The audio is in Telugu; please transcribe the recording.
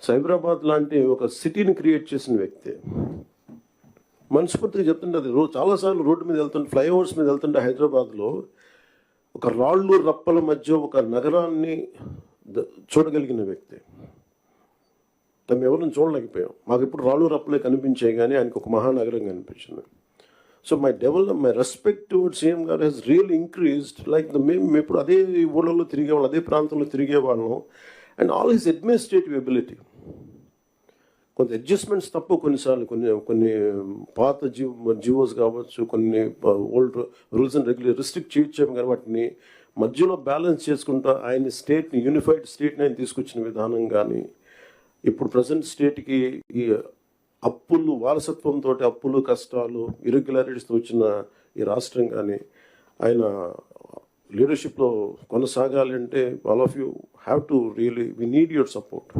సైబరాబాద్ లాంటి ఒక సిటీని క్రియేట్ చేసిన వ్యక్తి. మనస్ఫూర్తిగా చెప్తుంటే అది చాలాసార్లు రోడ్డు మీద వెళ్తుంటే, ఫ్లైఓవర్స్ మీద వెళ్తుంటే హైదరాబాద్లో ఒక రాళ్ళు రప్పల మధ్య ఒక నగరాన్ని చూడగలిగిన వ్యక్తి. మేము ఎవరిని చూడలేకపోయాం. మాకు ఇప్పుడు రాళ్ళు రప్పలే కనిపించాయి, కానీ ఆయనకు ఒక మహానగరం కనిపించింది. So my respect towards CM గారు హెస్ రియల్ ఇంక్రీజ్డ్. లైక్ మేము ఇప్పుడు అదే ఊళ్ళలో తిరిగేవాళ్ళం, అదే ప్రాంతంలో తిరిగేవాళ్ళం. And all his administrative ability, కొంత అడ్జస్ట్మెంట్స్ తప్ప కొన్నిసార్లు కొన్ని పాత జియోస్ కావచ్చు, కొన్ని ఓల్డ్ రూల్స్ అండ్ రిస్ట్రిక్ట్ చేయొచ్చాము, కానీ వాటిని మధ్యలో బ్యాలెన్స్ చేసుకుంటా ఆయన స్టేట్ని, యూనిఫైడ్ స్టేట్ని ఆయన తీసుకొచ్చిన విధానం కానీ, ఇప్పుడు ప్రజెంట్ స్టేట్కి ఈ అప్పులు వారసత్వంతో అప్పులు, కష్టాలు, ఇర్రెగ్యులారిటీస్తో వచ్చిన ఈ రాష్ట్రం కానీ ఆయన లీడర్షిప్లో కొనసాగాలి అంటే all of you have to really we need your support.